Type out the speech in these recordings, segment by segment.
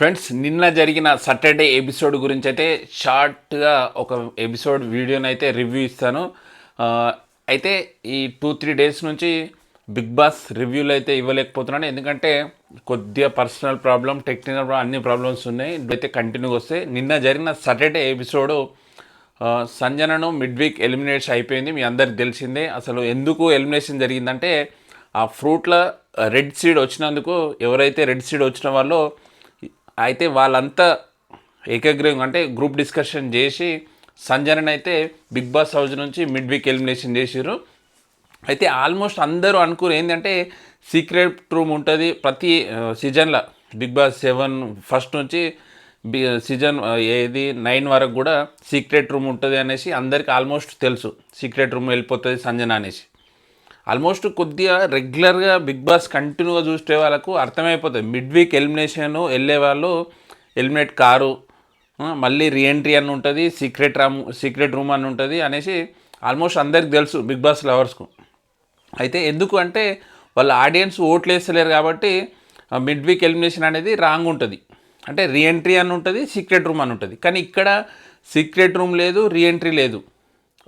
Friends, నిన్న జరిగిన Saturday episode గురించి అయితే షార్ట్గా ఒక ఎపిసోడ్ వీడియోని అయితే రివ్యూ ఇస్తాను. ఆ, అయితే ఈ 2-3 డేస్ నుంచి బిగ్ బాస్ రివ్యూలు అయితే ఇవ్వలేకపోతున్నాను. ఎందుకంటే కొద్దిగా పర్సనల్ ప్రాబ్లం, టెక్నికల్ ప్రాబ్లం, అన్ని ప్రాబ్లమ్స్ ఉన్నాయి. అయితే కంటిన్యూగా వస్తే నిన్న జరిగిన సాటర్డే ఎపిసోడ్ సంజనను మిడ్ వీక్ ఎలిమినేషన్ అయిపోయింది. మీ అందరికి తెలిసిందే. అసలు ఎందుకు ఎలిమినేషన్ జరిగిందంటే ఆ ఫ్రూట్లో రెడ్ సీడ్ వచ్చినందుకు, ఎవరైతే రెడ్ సీడ్ వచ్చిన వాళ్ళు అయితే వాళ్ళంతా ఏకగ్రీవం అంటే గ్రూప్ డిస్కషన్ చేసి సంజనని అయితే బిగ్ బాస్ హౌస్ నుంచి మిడ్ వీక్ ఎలిమినేషన్ చేసిర్రు. అయితే ఆల్మోస్ట్ అందరూ అనుకుని ఏంటంటే సీక్రెట్ రూమ్ ఉంటుంది ప్రతి సీజన్లో. బిగ్ బాస్ 7 ఫస్ట్ నుంచి సీజన్ 9 వరకు కూడా సీక్రెట్ రూమ్ ఉంటుంది అనేసి అందరికి ఆల్మోస్ట్ తెలుసు. సీక్రెట్ రూమ్ వెళ్ళిపోతుంది సంజన అనేసి. ఆల్మోస్ట్ కొద్దిగా రెగ్యులర్గా బిగ్ బాస్ కంటిన్యూగా చూసే వాళ్ళకు అర్థమైపోతుంది. మిడ్ వీక్ ఎలిమినేషన్ వెళ్ళే వాళ్ళు ఎలిమినేట్ కారు, మళ్ళీ రీఎంట్రీ అని ఉంటుంది, సీక్రెట్ రూమ్ అని ఉంటుంది అనేసి ఆల్మోస్ట్ అందరికి తెలుసు బిగ్ బాస్ లవర్స్కు. అయితే ఎందుకు అంటే వాళ్ళ ఆడియన్స్ ఓట్లు వేస్తలేరు కాబట్టి మిడ్ వీక్ ఎలిమినేషన్ అనేది రాంగ్ ఉంటుంది. అంటే రీఎంట్రీ అని ఉంటుంది, సీక్రెట్ రూమ్ అని ఉంటుంది. కానీ ఇక్కడ సీక్రెట్ రూమ్ లేదు, రీఎంట్రీ లేదు.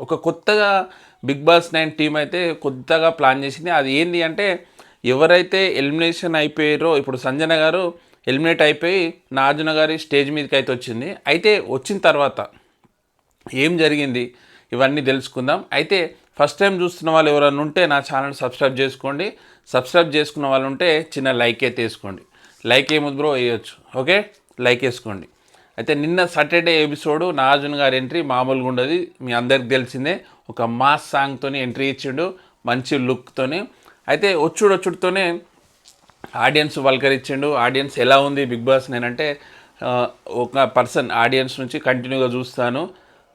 ఒక కొత్తగా బిగ్ బాస్ 9 టీం అయితే కొత్తగా ప్లాన్ చేసింది. అది ఏంటి అంటే ఎవరైతే ఎలిమినేషన్ అయిపోయారో, ఇప్పుడు సంజన గారు ఎలిమినేట్ అయిపోయి నాగార్జున గారి స్టేజ్ మీదకి అయితే వచ్చింది. అయితే వచ్చిన తర్వాత ఏం జరిగింది ఇవన్నీ తెలుసుకుందాం. అయితే ఫస్ట్ టైం చూస్తున్న వాళ్ళు ఎవరైనా ఉంటే నా ఛానల్ సబ్స్క్రైబ్ చేసుకోండి. సబ్స్క్రైబ్ చేసుకున్న వాళ్ళు ఉంటే చిన్న లైక్ అయితే వేసుకోండి. లైక్ ఏముంది బ్రో, వేయచ్చు. ఓకే, లైక్ వేసుకోండి. అయితే నిన్న సాటర్డే ఎపిసోడ్ నాగార్జున గారి ఎంట్రీ మామూలుగా ఉండదు. మీ అందరికి తెలిసిందే. ఒక మాస్ సాంగ్తో ఎంట్రీ ఇచ్చిండు, మంచి లుక్తోని. అయితే వచ్చుడుతోనే ఆడియన్స్ వల్కరించిండు. ఆడియన్స్ ఎలా ఉంది బిగ్ బాస్ నేనంటే ఒక పర్సన్ ఆడియన్స్ నుంచి కంటిన్యూగా చూస్తాను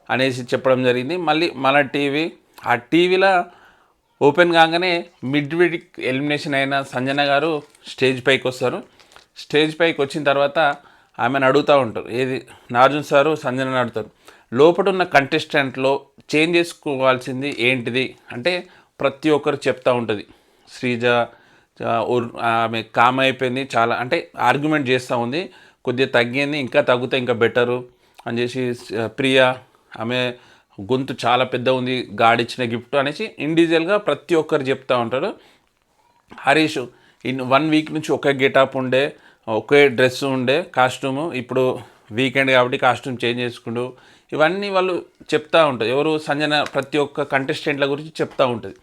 అనేసి చెప్పడం జరిగింది. మళ్ళీ మన టీవీ, ఆ టీవీలో ఓపెన్ కాగానే మిడ్ వీక్ ఎలిమినేషన్ అయిన సంజన గారు స్టేజ్ పైకి వస్తారు. స్టేజ్ పైకి వచ్చిన తర్వాత ఆమెను అడుగుతూ ఉంటారు. ఏది నాగార్జున సారు సంజనని అడుగుతారు, లోపల ఉన్న కంటెస్టెంట్లో చేంజ్ చేసుకోవాల్సింది ఏంటిది అంటే ప్రతి ఒక్కరు చెప్తూ ఉంటుంది. శ్రీజ ఆమె కామ్ అయిపోయింది, చాలా అంటే ఆర్గ్యుమెంట్ చేస్తూ ఉంది, కొద్దిగా తగ్గింది, ఇంకా తగ్గితే ఇంకా బెటరు అని చేసి ప్రియా ఆమె గొంతు చాలా పెద్ద ఉంది, గాడిచ్చిన గిఫ్ట్ అనేసి ఇండివిజువల్గా ప్రతి ఒక్కరు చెప్తూ ఉంటారు. హరీష్ 1 వీక్ నుంచి ఒకే గెటప్ ఉండే, ఒకే డ్రెస్ ఉండే కాస్ట్యూము, ఇప్పుడు వీకెండ్ కాబట్టి కాస్ట్యూమ్ చేంజ్ చేసుకుంటూ ఇవన్నీ వాళ్ళు చెప్తూ ఉంటారు. ఎవరు సంజన ప్రతి ఒక్క కంటెస్టెంట్ల గురించి చెప్తూ ఉంటుంది.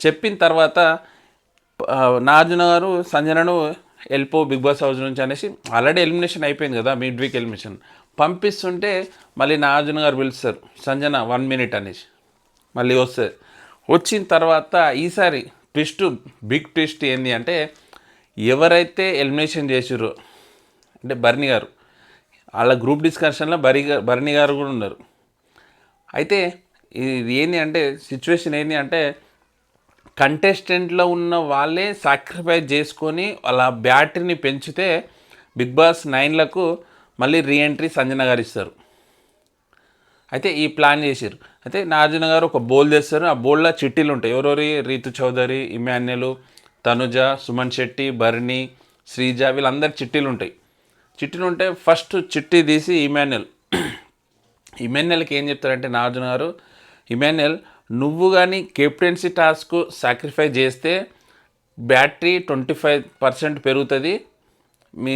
చెప్పిన తర్వాత నాగార్జున గారు సంజనను వెళ్ళిపో బిగ్ బాస్ హౌస్ నుంచి అనేసి, ఆల్రెడీ ఎలిమినేషన్ అయిపోయింది కదా, మిడ్ వీక్ ఎలిమినేషన్ పంపిస్తుంటే మళ్ళీ నాగార్జున గారు పిలుస్తారు, సంజన 1 మినిట్ అనేసి. మళ్ళీ వస్తుంది. వచ్చిన తర్వాత ఈసారి బిగ్ ట్విస్ట్ ఏంటి అంటే ఎవరైతే ఎలిమినేషన్ చేసిర్రో అంటే బర్నీ గారు, వాళ్ళ గ్రూప్ డిస్కషన్లో బర్నీ గారు కూడా ఉన్నారు. అయితే ఇది ఏంటి అంటే సిచ్యువేషన్ ఏంటి అంటే కంటెస్టెంట్లో ఉన్న వాళ్ళే సాక్రిఫైస్ చేసుకొని వాళ్ళ బ్యాటరీని పెంచితే బిగ్ బాస్ 9లకు మళ్ళీ రీఎంట్రీ సంజన గారు ఇస్తారు. అయితే ఈ ప్లాన్ చేశారు. అయితే నాగార్జున గారు ఒక బోల్ చేస్తారు. ఆ బోల్లో చిట్టీలు ఉంటాయి. ఎవరెవరి రీతు చౌదరి, ఇమాన్యుల్, తనుజ, సుమన్ శెట్టి, బర్నీ, శ్రీజ వీళ్ళందరి చిట్టీలు ఉంటాయి. చిట్టీలు ఉంటే ఫస్ట్ చిట్టి తీసి ఇమాన్యుల్కి ఏం చెప్తారంటే నాగార్జున గారు, ఇమాన్యుల్ నువ్వు కానీ కెప్టెన్సీ టాస్క్ సాక్రిఫైస్ చేస్తే బ్యాటరీ 25% పెరుగుతుంది, మీ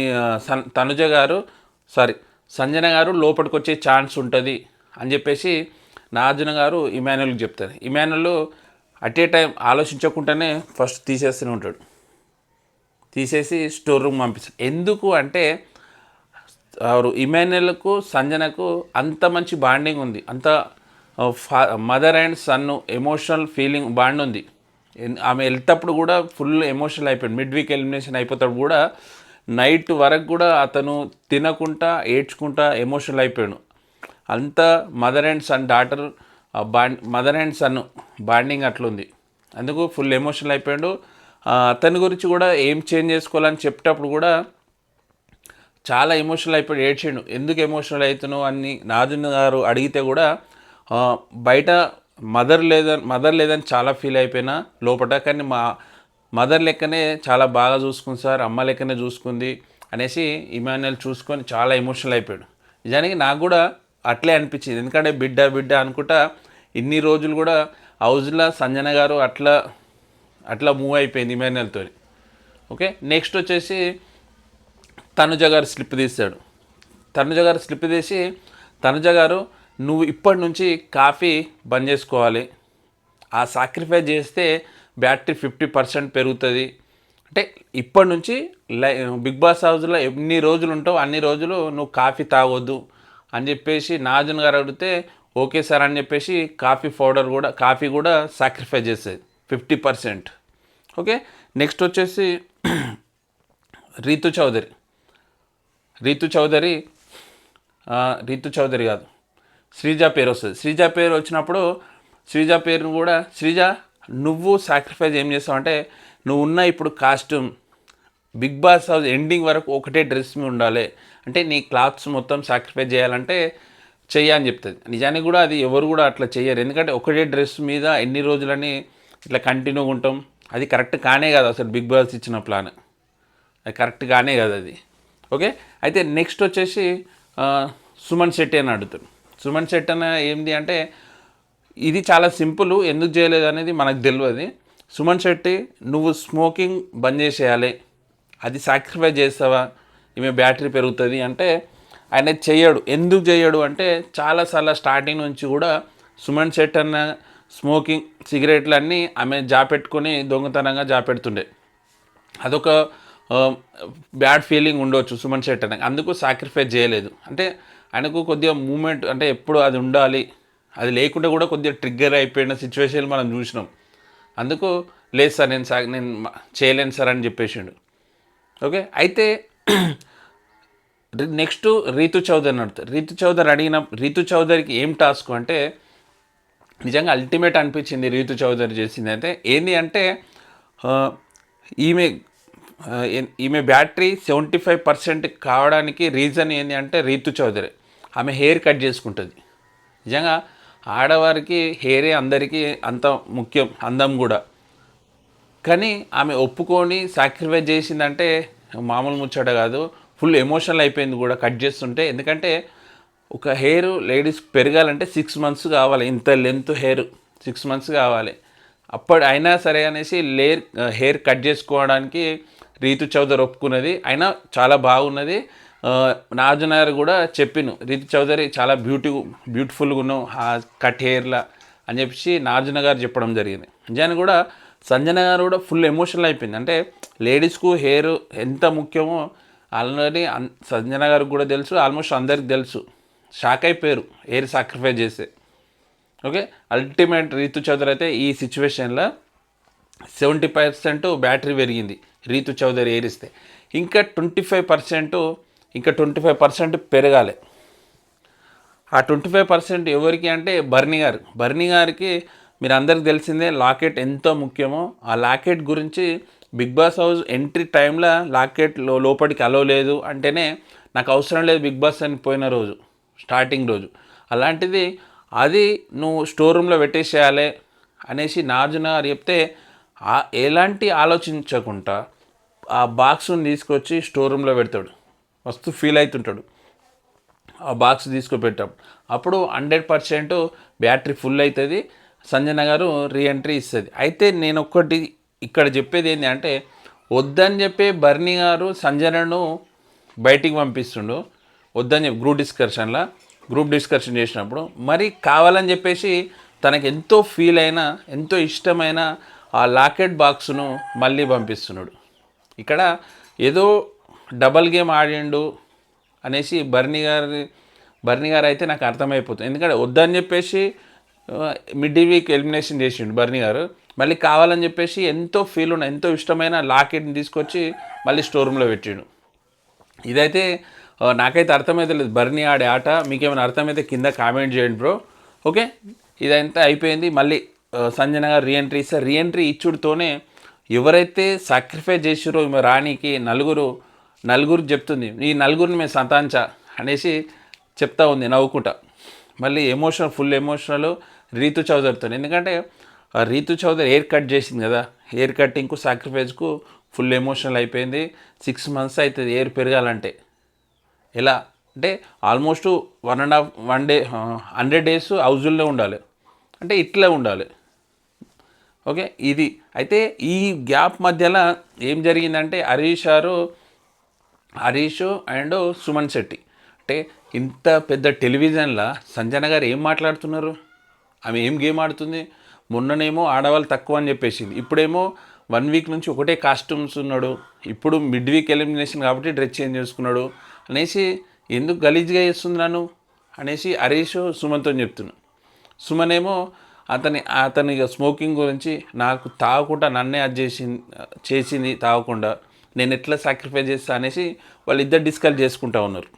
సంజన గారు లోపలికి వచ్చే ఛాన్స్ ఉంటుంది అని చెప్పేసి నాగార్జున గారు ఇమాన్యుల్కి చెప్తారు. ఇమాన్యుల్ అట్ ఏ టైం ఆలోచించకుండానే ఫస్ట్ తీసేస్తూనే ఉంటాడు. తీసేసి స్టోర్ రూమ్ పంపిస్తాడు. ఎందుకు అంటే ఇమాన్యుల్కు సంజనకు అంత మంచి బాండింగ్ ఉంది, అంత mother and son emotional feeling bond ఉంది. ఆమె వెళ్తేప్పుడు కూడా ఫుల్ ఎమోషనల్ అయిపోయాడు. మిడ్ వీక్ ఎలిమినేషన్ అయిపోతాడు కూడా నైట్ వరకు కూడా అతను తినకుండా ఏడ్చుకుంటా ఎమోషనల్ అయిపోయాడు. అంత mother and sun daughter mother and son bonding అట్లుంది. అందుకు ఫుల్ ఎమోషనల్ అయిపోయాడు. అతని గురించి కూడా ఏం చేంజ్ చేసుకోవాలని చెప్పేటప్పుడు కూడా చాలా ఎమోషనల్ అయిపోయి ఏడ్చిండు. ఎందుకు ఎమోషనల్ అవుతున్నావు అని నాగార్జున గారు అడిగితే కూడా బయట మదర్ లేదని చాలా ఫీల్ అయిపోయినా లోపల, కానీ మా మదర్ లెక్కనే చాలా బాగా చూసుకుంది సార్, అమ్మ లెక్కనే చూసుకుంది అనేసి ఇమాన్యుయల్ చూసుకొని చాలా ఎమోషనల్ అయిపోయాడు. నిజానికి నాకు కూడా అట్లే అనిపించింది, ఎందుకంటే బిడ్డ బిడ్డ అనుకుంటా ఇన్ని రోజులు కూడా హౌజ్లో సంజన గారు అట్లా అట్లా మూవ్ అయిపోయింది ఇమాన్యుయల్తో. ఓకే, నెక్స్ట్ వచ్చేసి తనుజ గారు స్లిప్ తీశాడు. తనుజ గారు స్లిప్ తీసి, తనుజ గారు నువ్వు ఇప్పటి నుంచి కాఫీ బంద్ చేసుకోవాలి, ఆ సాక్రిఫైస్ చేస్తే బ్యాటరీ 50% పెరుగుతుంది, అంటే ఇప్పటి నుంచి బిగ్ బాస్ హౌస్లో ఎన్ని రోజులు ఉంటావు అన్ని రోజులు నువ్వు కాఫీ తాగొద్దు అని చెప్పేసి నాజన్ గారు అడిగితే ఓకే సార్ అని చెప్పేసి కాఫీ కూడా సాక్రిఫైస్ చేసేది 50%. ఓకే, నెక్స్ట్ వచ్చేసి రీతు చౌదరి కాదు, శ్రీజ పేరు వస్తుంది. శ్రీజ పేరు వచ్చినప్పుడు శ్రీజ పేరును కూడా, శ్రీజ నువ్వు సాక్రిఫైస్ ఏం చేస్తావు అంటే, నువ్వు ఉన్న ఇప్పుడు costume Bigg Boss house ending వరకు ఒకటే డ్రెస్ మీద ఉండాలి, అంటే నీ క్లాత్స్ మొత్తం సాక్రిఫైస్ చేయాలంటే అని చెప్తుంది. నిజానికి కూడా అది ఎవరు కూడా అట్లా చెయ్యరు, ఎందుకంటే ఒకటే డ్రెస్ మీద ఎన్ని రోజులని ఇట్లా కంటిన్యూగా ఉంటాం, అది కరెక్ట్ కానే కాదు అసలు. బిగ్ బాస్ ఇచ్చిన ప్లాన్ అది కరెక్ట్ కానే కాదు అది. ఓకే, అయితే నెక్స్ట్ వచ్చేసి సుమన్ శెట్టి అని అడుగుతాడు. సుమన్ శెట్టి అన్న ఏంది అంటే, ఇది చాలా సింపుల్, ఎందుకు చేయలేదు అనేది మనకు తెలియదు. సుమన్ శెట్టి నువ్వు స్మోకింగ్ బంద్ చేసేయాలి, అది సాక్రిఫైస్ చేస్తావా, ఈమె బ్యాటరీ పెరుగుతుంది అంటే ఆయన చెయ్యడు. ఎందుకు చేయడు అంటే, చాలాసార్లు స్టార్టింగ్ నుంచి కూడా సుమన్ శెట్టి అన్న స్మోకింగ్ సిగరెట్లు అన్నీ ఆమె జాపెట్టుకొని దొంగతనంగా జాపెడుతుండే, అదొక బ్యాడ్ ఫీలింగ్ ఉండవచ్చు సుమన్ శెట్టి అన్న, అందుకు సాక్రిఫైస్ చేయలేదు. అంటే ఆయనకు కొద్దిగా మూమెంట్ అంటే ఎప్పుడు అది ఉండాలి, అది లేకుండా కూడా కొద్దిగా ట్రిగ్గర్ అయిపోయిన సిచ్యువేషన్ మనం చూసినాం. అందుకు లేదు సార్ నేను చేయలేను సార్ అని చెప్పేసిండు. ఓకే, అయితే నెక్స్ట్ రీతు చౌదరిని అడుగుతారు. రీతు చౌదరికి ఏం టాస్క్ అంటే, నిజంగా అల్టిమేట్ అనిపించింది రీతు చౌదరి చేసింది. అయితే ఏంటి అంటే, ఈమె బ్యాటరీ 75% కావడానికి రీజన్ ఏంటి అంటే రీతు చౌదరి. ఆమె హెయిర్ కట్ చేసుకుంటుంది. నిజంగా ఆడవారికి హెయిరే అందరికీ అంత ముఖ్యం, అందం కూడా. కానీ ఆమె ఒప్పుకొని సాక్రిఫైస్ చేసిందంటే మామూలు ముచ్చట కాదు, ఫుల్ ఎమోషనల్ అయిపోయింది కూడా కట్ చేస్తుంటే. ఎందుకంటే ఒక హెయిర్ లేడీస్ పెరగాలంటే 6 months కావాలి, ఇంత లెంత్ హెయిర్ 6 months కావాలి. అప్పుడు అయినా సరే అనేసి హెయిర్ కట్ చేసుకోవడానికి రీతు చౌదరి ఒప్పుకున్నది. అయినా చాలా బాగున్నది. నాగార్జున గారు కూడా చెప్పిను, రీతు చౌదరి చాలా బ్యూటిఫుల్గా ఉన్నావు ఆ కట్ హెయిర్లా అని చెప్పేసి నాగార్జున గారు చెప్పడం జరిగింది. నిజాన్ని కూడా సంజన గారు కూడా ఫుల్ ఎమోషనల్ అయిపోయింది. అంటే లేడీస్కు హెయిర్ ఎంత ముఖ్యమో ఆల్రెడీ సంజన గారికి కూడా తెలుసు, ఆల్మోస్ట్ అందరికి తెలుసు. షాక్ అయిపోయారు హెయిర్ సాక్రిఫైస్ చేస్తే. ఓకే, అల్టిమేట్ రీతు చౌదరి అయితే ఈ సిచ్యువేషన్లో 70% బ్యాటరీ పెరిగింది రీతు చౌదరి హెయిర్ ఇస్తే. ఇంకా 25% పెరగాలి. ఆ 25% ఎవరికి అంటే బర్నీ గారికి మీరు అందరికి తెలిసిందే లాకెట్ ఎంతో ముఖ్యమో. ఆ లాకెట్ గురించి బిగ్ బాస్ హౌస్ ఎంట్రీ టైంలో లాకెట్ లోపలికి అలో లేదు అంటేనే నాకు అవసరం లేదు బిగ్ బాస్ అని పోయిన రోజు, స్టార్టింగ్ రోజు. అలాంటిది అది నువ్వు స్టోర్ రూమ్లో పెట్టేసేయాలి అనేసి నాగార్జున గారు చెప్తే ఎలాంటి ఆలోచించకుండా ఆ బాక్స్ని తీసుకొచ్చి స్టోర్ రూమ్లో పెడతాడు. మస్తు ఫీల్ అవుతుంటాడు ఆ బాక్స్ తీసుకుపెట్టాం. అప్పుడు 100% బ్యాటరీ ఫుల్ అవుతుంది, సంజన గారు రీఎంట్రీ ఇస్తుంది. అయితే నేను ఒక్కటి ఇక్కడ చెప్పేది ఏంటి అంటే, వద్దని చెప్పి బర్నీ గారు సంజనను బయటికి పంపిస్తుండు, వద్దని చెప్పి గ్రూప్ డిస్కషన్ చేసినప్పుడు మరి కావాలని చెప్పేసి తనకు ఎంతో ఫీల్ అయినా ఎంతో ఇష్టమైన ఆ లాకెట్ బాక్స్ను మళ్ళీ పంపిస్తున్నాడు. ఇక్కడ ఏదో డబల్ గేమ్ ఆడిండు అనేసి బర్నీ గారు అయితే నాకు అర్థమైపోతుంది. ఎందుకంటే వద్దని చెప్పేసి మిడ్ వీక్ ఎలిమినేషన్ చేసిండు బర్నీ గారు, మళ్ళీ కావాలని చెప్పేసి ఎంతో ఎంతో ఇష్టమైన లాకెట్ని తీసుకొచ్చి మళ్ళీ స్టోర్ రూమ్లో పెట్టిండు. ఇదైతే నాకైతే అర్థమైతే లేదు బర్నీ ఆడే ఆట. మీకేమైనా అర్థమైతే కింద కామెంట్ చేయండి బ్రో. ఓకే, ఇదంతా అయిపోయింది. మళ్ళీ సంజన గారు రీఎంట్రీ ఇచ్చుడుతోనే ఎవరైతే సాక్రిఫైస్ చేసిరో ఈమె రాణికి నలుగురు చెప్తుంది, ఈ నలుగురిని మేము సంతాంచా అనేసి చెప్తా ఉంది నవ్వుకుంటా. మళ్ళీ ఫుల్ ఎమోషనల్ రీతు చౌదరితో. ఎందుకంటే రీతు చౌదరి హెయిర్ కట్ చేసింది కదా, హెయిర్ కటింగ్కు సాక్రిఫైస్కు ఫుల్ ఎమోషనల్ అయిపోయింది. 6 months అవుతుంది ఏరు పెరగాలంటే. ఎలా అంటే ఆల్మోస్ట్ 1 day 100 days హౌజుల్లో ఉండాలి, అంటే ఇట్లా ఉండాలి. ఓకే, ఇది అయితే ఈ గ్యాప్ మధ్యలో ఏం జరిగిందంటే హరీష్ అండ్ సుమన్ శెట్టి అంటే ఇంత పెద్ద టెలివిజన్లో సంజన గారు ఏం మాట్లాడుతున్నారు, ఆమె ఏం గేమ్ ఆడుతుంది. మొన్ననేమో ఆడవాళ్ళు తక్కువ అని చెప్పేసింది, ఇప్పుడేమో 1 week నుంచి ఒకటే కాస్ట్యూమ్స్ ఉన్నాడు, ఇప్పుడు మిడ్ వీక్ ఎలిమినేషన్ కాబట్టి డ్రెస్ చేంజ్ చేసుకున్నాడు అనేసి ఎందుకు గలీజ్గా చేస్తుంది నన్ను అనేసి హరీష్ సుమన్తో చెప్తున్నాడు. సుమన్ ఏమో అతని స్మోకింగ్ గురించి నాకు తాగకుండా నన్నే అది చేసింది తాగకుండా నేను ఎట్లా సాక్రిఫైస్ చేస్తా అనేసి వాళ్ళిద్దరు డిస్కస్ చేసుకుంటూ ఉన్నారు.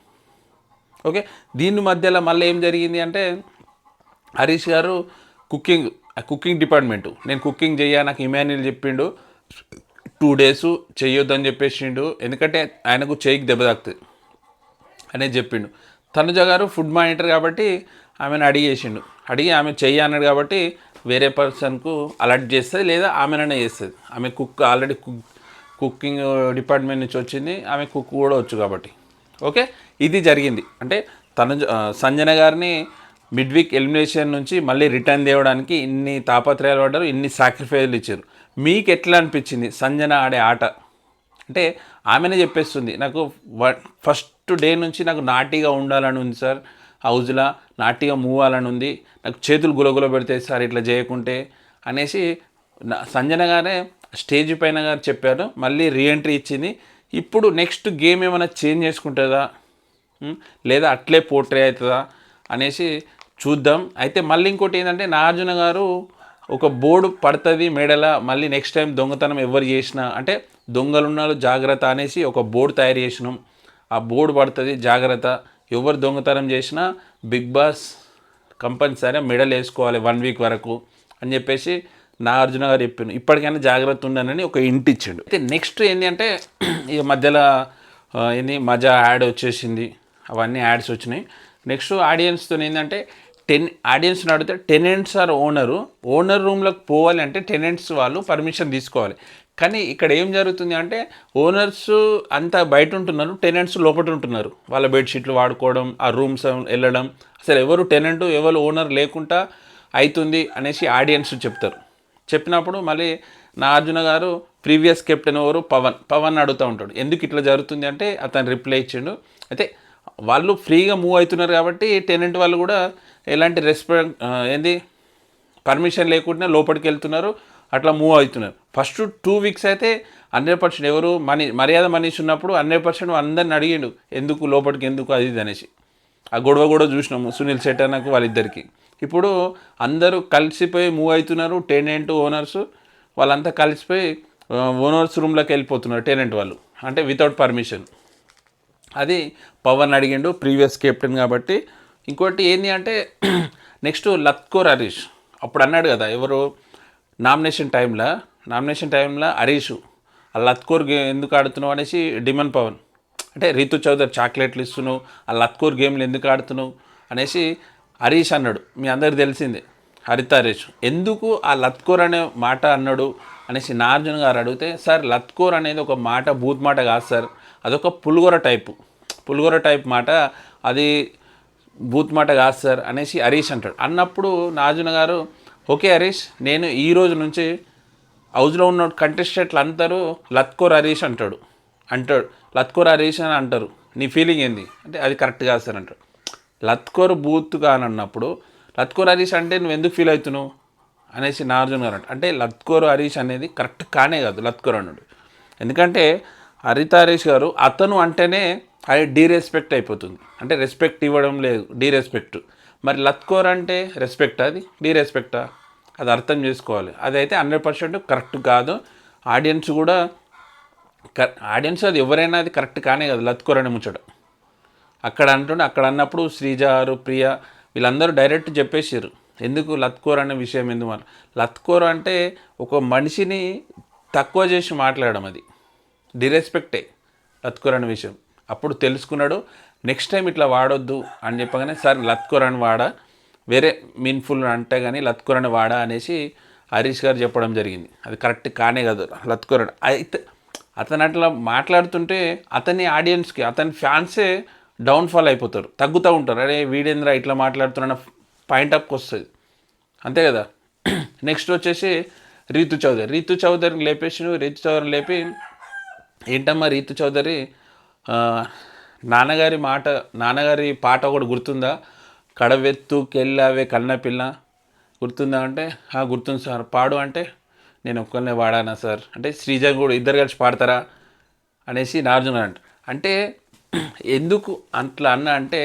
ఓకే, దీని మధ్యలో మళ్ళీ ఏం జరిగింది అంటే హరీష్ గారు కుకింగ్ డిపార్ట్మెంటు నేను కుకింగ్ చెయ్యా, నాకు ఇమాన్యుల్ చెప్పిండు 2 days చెయ్యొద్దని చెప్పేసిండు, ఎందుకంటే ఆయనకు చేయికి దెబ్బ తాకుతుంది అనేది చెప్పిండు. తనుజ గారు ఫుడ్ మానిటర్ కాబట్టి ఆమెను అడిగి ఆమె చెయ్యి అన్నాడు కాబట్టి వేరే పర్సన్కు అలర్ట్ చేస్తుంది లేదా ఆమెననే చేస్తుంది. ఆమె ఆల్రెడీ కుకింగ్ డిపార్ట్మెంట్ నుంచి వచ్చింది, ఆమె కుక్ కూడా వచ్చు కాబట్టి. ఓకే, ఇది జరిగింది. అంటే సంజన గారిని మిడ్ వీక్ ఎలిమినేషన్ నుంచి మళ్ళీ రిటర్న్ తేవడానికి ఇన్ని తాపత్రయాలు పడ్డారు, ఇన్ని సాక్రిఫైస్లు ఇచ్చారు. మీకు ఎట్లా అనిపించింది సంజన ఆడే ఆట? అంటే ఆమెనే చెప్పేస్తుంది, నాకు ఫస్ట్ డే నుంచి నాకు నాటిగా ఉండాలని ఉంది సార్, హౌజ్లో నాటిగా మూవ్ అవ్వాలని ఉంది, నాకు చేతులు గులగుల పెడతాయి సార్ ఇట్లా చేయకుంటే అనేసి సంజన గారే స్టేజ్ పైన గారు చెప్పారు. మళ్ళీ రీఎంట్రీ ఇచ్చింది. ఇప్పుడు నెక్స్ట్ గేమ్ ఏమైనా చేంజ్ చేసుకుంటుందా లేదా అట్లే పోర్ట్రే అవుతుందా అనేసి చూద్దాం. అయితే మళ్ళీ ఇంకోటి ఏంటంటే నాగార్జున గారు ఒక బోర్డు పడుతుంది మేడల, మళ్ళీ నెక్స్ట్ టైం దొంగతనం ఎవరు చేసినా అంటే దొంగలున్నారు జాగ్రత్త అనేసి ఒక బోర్డు తయారు చేసినాం, ఆ బోర్డు పడుతుంది జాగ్రత్త, ఎవరు దొంగతనం చేసినా బిగ్ బాస్ కంపల్సరీ మెడల్ వేసుకోవాలి 1 week వరకు అని చెప్పేసి నాగార్జున గారు చెప్పాను. ఇప్పటికైనా జాగ్రత్త ఉండనని ఒక ఇంటి ఇచ్చిండు. అయితే నెక్స్ట్ ఏంటి అంటే ఈ మధ్యలో మజా యాడ్ వచ్చేసింది, అవన్నీ యాడ్స్ వచ్చినాయి. నెక్స్ట్ ఆడియన్స్తో ఏంటంటే ఆడియన్స్ని అడిగితే టెనెంట్స్ ఆర్ ఓనర్ రూమ్లోకి పోవాలి అంటే టెనెంట్స్ వాళ్ళు పర్మిషన్ తీసుకోవాలి. కానీ ఇక్కడ ఏం జరుగుతుంది అంటే ఓనర్స్ అంతా బయట ఉంటున్నారు, టెనెంట్స్ లోపల ఉంటున్నారు, వాళ్ళ బెడ్షీట్లు వాడుకోవడం, ఆ రూమ్స్ వెళ్ళడం, అసలు ఎవరు టెనెంట్ ఎవరు ఓనర్ లేకుండా అవుతుంది అనేసి ఆడియన్స్ చెప్తారు. చెప్పినప్పుడు మళ్ళీ నాగార్జున గారు ప్రీవియస్ కెప్టెన్ ఎవరు పవన్ అడుగుతూ ఉంటాడు, ఎందుకు ఇట్లా జరుగుతుంది అంటే అతను రిప్లై ఇచ్చిండు. అయితే వాళ్ళు ఫ్రీగా మూవ్ అవుతున్నారు కాబట్టి టెనెంట్ వాళ్ళు కూడా ఎలాంటి పర్మిషన్ లేకుండా లోపలికి వెళ్తున్నారు, అట్లా మూవ్ అవుతున్నారు. ఫస్ట్ 2 weeks అయితే 100% ఎవరు మర్యాద మనీష్ ఉన్నప్పుడు 100% అందరిని అడిగిండు ఎందుకు లోపలికి ఎందుకు అది ఇది అనేసి. ఆ గొడవ కూడా చూసినాము సునీల్ శెట్టర్నకు వాళ్ళిద్దరికి. ఇప్పుడు అందరూ కలిసిపోయి మూవ్ అవుతున్నారు, టెనెంట్ ఓనర్స్ వాళ్ళంతా కలిసిపోయి ఓనర్స్ రూమ్లోకి వెళ్ళిపోతున్నారు టెనెంట్ వాళ్ళు, అంటే వితౌట్ పర్మిషన్. అది పవన్ అడిగిండు ప్రీవియస్ కెప్టెన్ కాబట్టి. ఇంకోటి ఏంటి అంటే నెక్స్ట్ లత్కోర్ హరీష్ అప్పుడు అన్నాడు కదా, ఎవరు నామినేషన్ టైంలో హరీష్ ఆ లత్కోర్ ఎందుకు ఆడుతున్నావు అనేసి డిమన్ పవన్ అంటే రీతు చౌదరి చాక్లెట్లు ఇస్తున్నావు, ఆ లత్కోర్ గేమ్లు ఎందుకు ఆడుతున్నావు అనేసి హరీష్ అన్నాడు. మీ అందరికి తెలిసిందే హరీష్ ఎందుకు ఆ లత్కోర్ అనే మాట అన్నాడు అనేసి నాగార్జున గారు అడిగితే, సార్ లత్కోర్ అనేది ఒక మాట బూత్ మాట కాదు సార్, అదొక పులిగోర టైప్ మాట, అది బూత్ మాట కాదు సార్ అనేసి హరీష్ అంటాడు. అన్నప్పుడు నాగార్జున గారు ఓకే హరీష్, నేను ఈ రోజు నుంచి హౌస్లో ఉన్న కంటెస్టెంట్లు అందరూ లత్కోర్ హరీష్ అంటాడు లత్కోర్ హరీష్ అని అంటారు, నీ ఫీలింగ్ ఏంది అంటే అది కరెక్ట్ కాదు సార్ అంటాడు. లత్కోర్ బూత్ కానన్నప్పుడు లత్కోర్ హరీష్ అంటే నువ్వు ఎందుకు ఫీల్ అవుతున్నావు అనేసి నాగార్జున గారు అంటే లత్కోర్ హరీష్ అనేది కరెక్ట్ కానే కాదు లత్కోర్ అన్నాడు. ఎందుకంటే హరీష్ గారు అతను అంటేనే అది డీరెస్పెక్ట్ అయిపోతుంది, అంటే రెస్పెక్ట్ ఇవ్వడం లేదు, డీరెస్పెక్ట్. మరి లత్కోర్ అంటే రెస్పెక్ట్, అది డీరెస్పెక్టా, అది అర్థం చేసుకోవాలి. అదైతే 100% కరెక్ట్ కాదు. ఆడియన్స్ అది ఎవరైనా అది కరెక్ట్ కానే కాదు లత్కోర్ అనే ముచ్చట. అక్కడ అన్నప్పుడు శ్రీజ గారు ప్రియ వీళ్ళందరూ డైరెక్ట్ చెప్పేసారు ఎందుకు లత్కోర్ అనే విషయం ఎందుకు అని. లత్కోర్ అంటే ఒక మనిషిని తక్కువ చేసి మాట్లాడడం, అది డిరెస్పెక్టే లత్కోర్ అనే విషయం. అప్పుడు తెలుసుకున్నాడు, నెక్స్ట్ టైం ఇట్లా వాడొద్దు అని చెప్పగానే సార్ లత్కోర్ అని వాడా, వేరే మీన్ఫుల్ అంటే కానీ లత్కోర్ అని వాడా అనేసి హరీష్ గారు చెప్పడం జరిగింది. అది కరెక్ట్ కానే కాదు లత్కోర్. అయితే అతను అట్లా మాట్లాడుతుంటే అతని ఆడియన్స్కి అతని ఫ్యాన్సే డౌన్ఫాల్ అయిపోతారు, తగ్గుతూ ఉంటారు. అరే వీడేంద్ర ఇట్లా మాట్లాడుతున్న పాయింట్ అప్కి వస్తుంది, అంతే కదా. నెక్స్ట్ వచ్చేసి రీతు చౌదరిని లేపేసి లేపి ఏంటమ్మా రీతు చౌదరి నాన్నగారి పాట ఒకటి గుర్తుందా, కడవెత్తు కెళ్ళావే కన్నపిల్ల గుర్తుందా అంటే గుర్తుంది సార్ పాడు అంటే నేను ఒక్కరినే వాడానా సార్ అంటే శ్రీజ కూడా ఇద్దరు కలిసి పాడతారా అనేసి నాగార్జున అంటే ఎందుకు అట్లా అన్న అంటే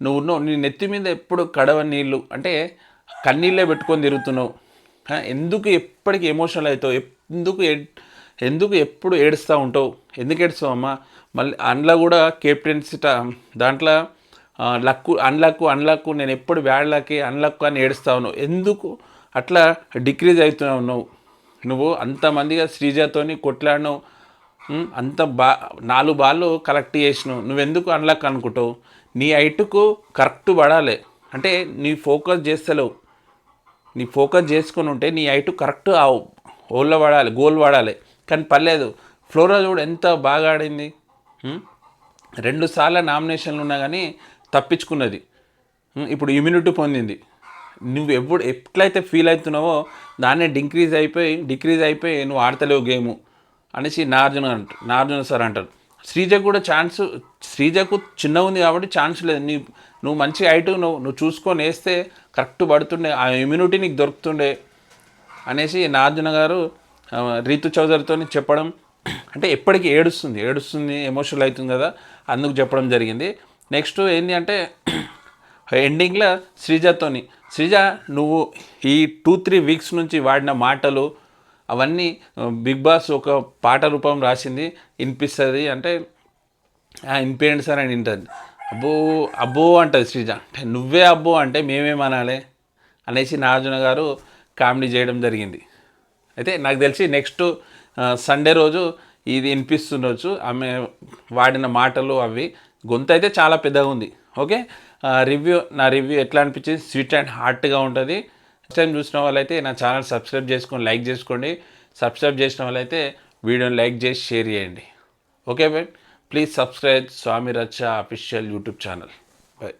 నీ నెత్తి మీద ఎప్పుడు కడవ నీళ్ళు అంటే కన్నీళ్ళే పెట్టుకొని తిరుగుతున్నావు, ఎందుకు ఎప్పటికీ ఎమోషనల్ అవుతావు, ఎందుకు ఎప్పుడు ఏడుస్తూ ఉంటావు, ఎందుకు ఏడుస్తావు అమ్మా. మళ్ళీ అందులో కూడా కెప్టెన్సీ దాంట్లో అన్లక్కు నేను ఎప్పుడు బ్యాడ్ లక్కి అన్లక్కు అని ఏడుస్తావు, ఎందుకు అట్లా డిక్రీజ్ అవుతున్నావు నువ్వు అంతమందిగా శ్రీజతోని కొట్లాడినావు, అంత 4 బాళ్ళు కలెక్ట్ చేసినావు, నువ్వెందుకు అన్లక్ అనుకుంటావు. నీ హైట్కు కరెక్ట్ పడాలి అంటే నీ ఫోకస్ చేస్తలేవు, నీ ఫోకస్ చేసుకొని ఉంటే నీ హైట్ కరెక్ట్ ఓల్లో పడాలి, గోల్ పడాలి, కానీ పర్లేదు. ఫ్లోరా కూడా ఎంత బాగా ఆడింది, 2 సార్లు నామినేషన్లు ఉన్నా కానీ తప్పించుకున్నది, ఇప్పుడు ఇమ్యూనిటీ పొందింది. నువ్వు ఎట్లయితే ఫీల్ అవుతున్నావో దాన్నే డిక్రీజ్ అయిపోయి నువ్వు ఆడతలేవు గేము అనేసి నాగార్జున సార్ అంటారు. శ్రీజకు చిన్న ఉంది కాబట్టి ఛాన్స్ లేదు, నువ్వు మంచి హైట్ నువ్వు చూసుకొని వేస్తే కరెక్ట్ పడుతుండే, ఆ ఇమ్యూనిటీ నీకు దొరుకుతుండే అనేసి నాగార్జున గారు రీతు చౌదరితో చెప్పడం అంటే ఎప్పటికీ ఏడుస్తుంది ఎమోషనల్ అవుతుంది కదా, అందుకు చెప్పడం జరిగింది. నెక్స్ట్ ఏంటి అంటే ఎండింగ్లో శ్రీజ నువ్వు ఈ 2-3 వీక్స్ నుంచి వాడిన మాటలు అవన్నీ బిగ్ బాస్ ఒక పాట రూపం రాసింది, వినిపిస్తుంది అంటే వినిపించండి సార్ అని వింటుంది. అబ్బో అంటుంది శ్రీజ, అంటే నువ్వే అబ్బో అంటే మేమేమనాలి అనేసి నాగార్జున గారు కామెడీ చేయడం జరిగింది. అయితే నాకు తెలిసి నెక్స్ట్ సండే రోజు ఇది వినిపిస్తుండొచ్చు ఆమె వాడిన మాటలు అవి, గొంతు అయితే చాలా పెద్దగా ఉంది. ఓకే, నా రివ్యూ ఎట్లా అనిపించింది, స్వీట్ అండ్ హార్ట్గా ఉంటుంది. ఫస్ట్ టైం చూసిన వాళ్ళైతే నా ఛానల్ సబ్స్క్రైబ్ చేసుకొని లైక్ చేసుకోండి, సబ్స్క్రైబ్ చేసిన వాళ్ళైతే వీడియోని లైక్ చేసి షేర్ చేయండి. ఓకే బై, ప్లీజ్ సబ్స్క్రైబ్ స్వామి రచ్చ అఫీషియల్ యూట్యూబ్ ఛానల్. బై.